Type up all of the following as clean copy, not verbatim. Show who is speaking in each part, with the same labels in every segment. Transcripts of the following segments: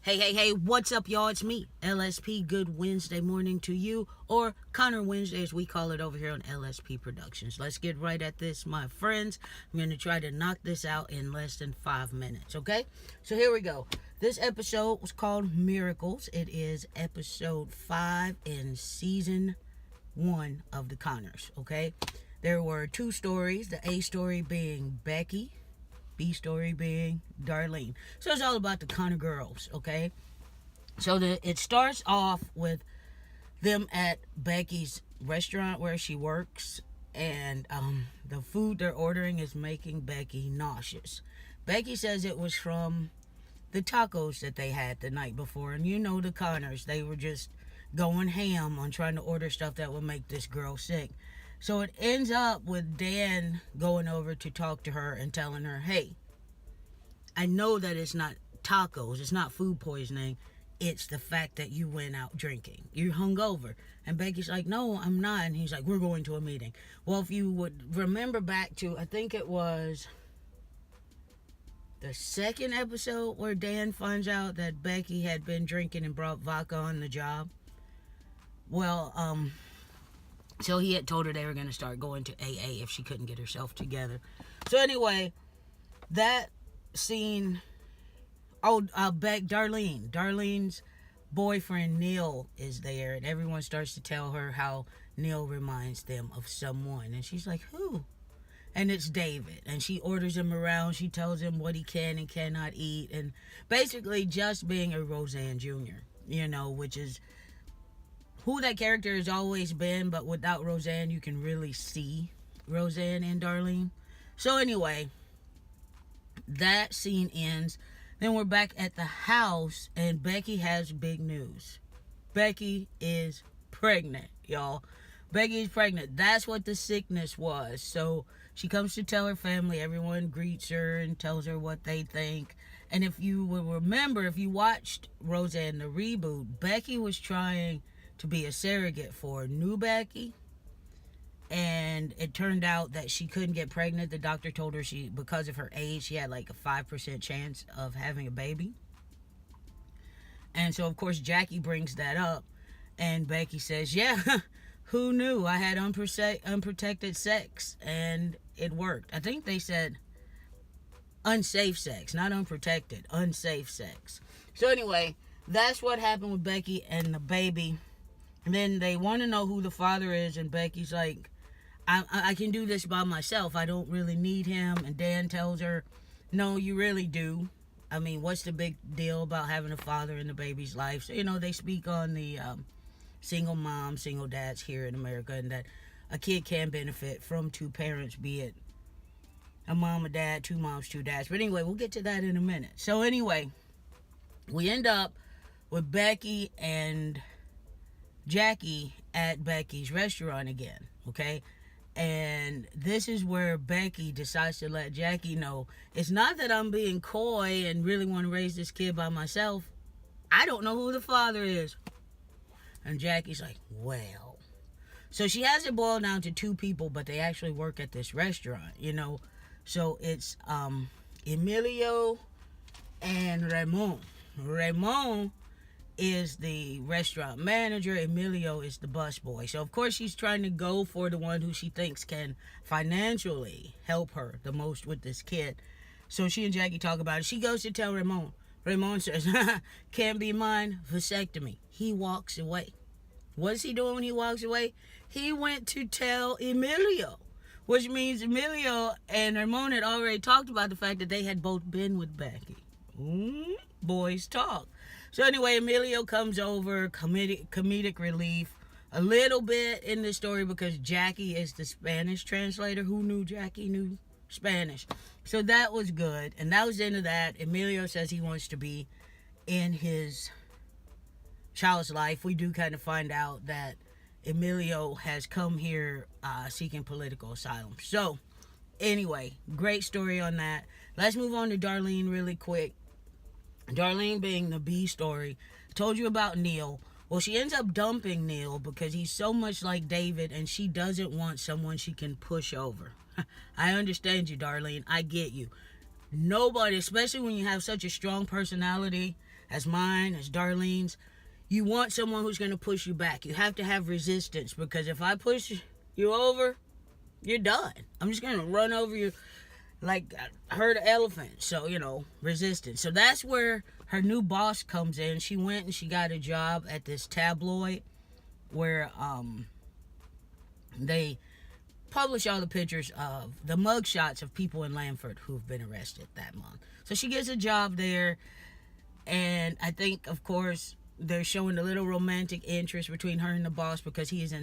Speaker 1: Hey, what's up, y'all? It's me, LSP. Good Wednesday morning to you, or Connor Wednesday, as we call it over here on LSP Productions. Let's get right at this, my friends. I'm going to try to knock this out in less than 5 minutes, okay? So here we go. This episode was called Miracles. It is episode 5 in season 1 of the Connors, okay? There were 2 stories, the A story being Becky, B story being Darlene. So it's all about the Connor girls, okay? So it starts off with them at Becky's restaurant where she works, and the food they're ordering is making Becky nauseous. Becky says it was from the tacos that they had the night before, and you know the Connors, they were just going ham on trying to order stuff that would make this girl sick. So it ends up with Dan going over to talk to her and telling her, hey, I know that it's not tacos, it's not food poisoning, it's the fact that you went out drinking. You're hungover. And Becky's like, no, I'm not. And he's like, we're going to a meeting. Well, if you would remember back to, I think it was the second episode where Dan finds out that Becky had been drinking and brought vodka on the job. Well, so he had told her they were going to start going to AA if she couldn't get herself together. So anyway, that scene, Darlene's boyfriend Neil is there, and everyone starts to tell her how Neil reminds them of someone. And she's like, who? And it's David. And she orders him around. She tells him what he can and cannot eat. And basically just being a Roseanne Jr., you know, which is who that character has always been, but without Roseanne, you can really see Roseanne and Darlene. So anyway, that scene ends. Then we're back at the house, and Becky has big news. Becky is pregnant, y'all. Becky is pregnant. That's what the sickness was. So she comes to tell her family. Everyone greets her and tells her what they think. And if you will remember, if you watched Roseanne, the reboot, Becky was trying to be a surrogate for new Becky, and it turned out that she couldn't get pregnant. The doctor told her because of her age, she had like a 5% chance of having a baby. And so of course Jackie brings that up, and Becky says, yeah, who knew? I had unprotected sex and it worked. I think they said unsafe sex, not unprotected, unsafe sex. So anyway, that's what happened with Becky and the baby. And then they want to know who the father is, and Becky's like, I can do this by myself. I don't really need him. And Dan tells her, no, you really do. I mean, what's the big deal about having a father in the baby's life? So, you know, they speak on the single moms, single dads here in America, and that a kid can benefit from 2 parents, be it a mom, a dad, 2 moms, 2 dads. But anyway, we'll get to that in a minute. So anyway, we end up with Becky and Jackie at Becky's restaurant again, okay? And this is where Becky decides to let Jackie know, it's not that I'm being coy and really want to raise this kid by myself. I don't know who the father is. And Jackie's like, well. So she has it boiled down to 2 people, but they actually work at this restaurant, you know. So it's Emilio and Ramon. Ramon is the restaurant manager. Emilio is the busboy. So of course she's trying to go for the one who she thinks can financially help her the most with this kid. So she and Jackie talk about it. She goes to tell Ramon. Ramon says, can't be mine, vasectomy. He walks away. What's he doing when he walks away? He went to tell Emilio, which means Emilio and Ramon had already talked about the fact that they had both been with Becky. Boys talk. So anyway, Emilio comes over, comedic relief, a little bit in the story because Jackie is the Spanish translator. Who knew Jackie knew Spanish? So that was good, and that was the end of that. Emilio says he wants to be in his child's life. We do kind of find out that Emilio has come here seeking political asylum. So anyway, great story on that. Let's move on to Darlene really quick. Darlene being the B story. I told you about Neil. Well, she ends up dumping Neil because he's so much like David, and she doesn't want someone she can push over. I understand you, Darlene. I get you. Nobody, especially when you have such a strong personality as mine, as Darlene's, you want someone who's going to push you back. You have to have resistance, because if I push you over, you're done. I'm just going to run over you like a herd of elephants. So, resistance. So that's where her new boss comes in. She went and she got a job at this tabloid where they publish all the pictures of the mugshots of people in Lanford who've been arrested that month. So she gets a job there, and I think, of course, they're showing a little romantic interest between her and the boss, because he is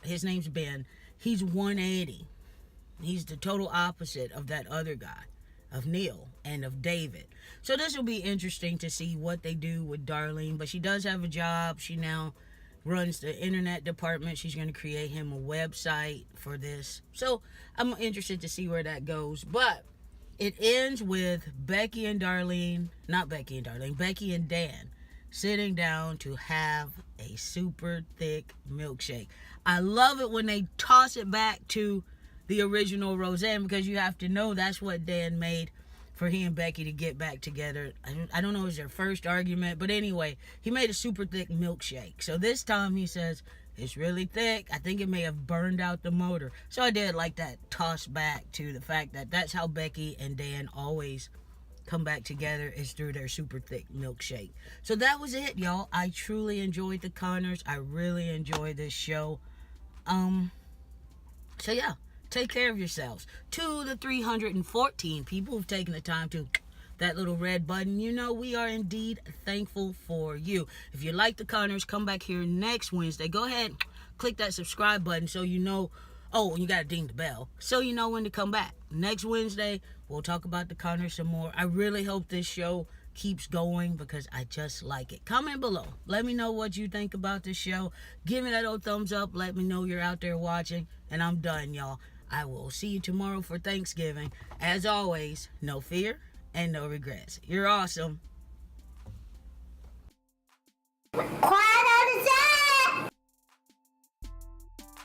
Speaker 1: his name's Ben. He's 180. He's the total opposite of that other guy, of Neil and of David. So this will be interesting to see what they do with Darlene. But she does have a job. She now runs the internet department. She's going to create him a website for this. So I'm interested to see where that goes. But it ends with Becky and Dan sitting down to have a super thick milkshake. I love it when they toss it back to the original Roseanne, because you have to know that's what Dan made for he and Becky to get back together. I don't know if it was their first argument, but anyway, he made a super thick milkshake. So this time he says, it's really thick. I think it may have burned out the motor. So I did like that toss back to the fact that that's how Becky and Dan always come back together, is through their super thick milkshake. So that was it, y'all. I truly enjoyed the Connors. I really enjoyed this show. So yeah, take care of yourselves. To the 314 people who've taken the time to that little red button, we are indeed thankful for you. If you like the Connors, come back here next Wednesday. Go ahead, click that subscribe button so you know. Oh, and you gotta ding the bell so you know when to come back. Next Wednesday, we'll talk about the Connors some more. I really hope this show keeps going, because I just like it. Comment below. Let me know what you think about this show. Give me that old thumbs up. Let me know you're out there watching. And I'm done, y'all. I will see you tomorrow for Thanksgiving. As always, no fear and no regrets. You're awesome.
Speaker 2: Quiet.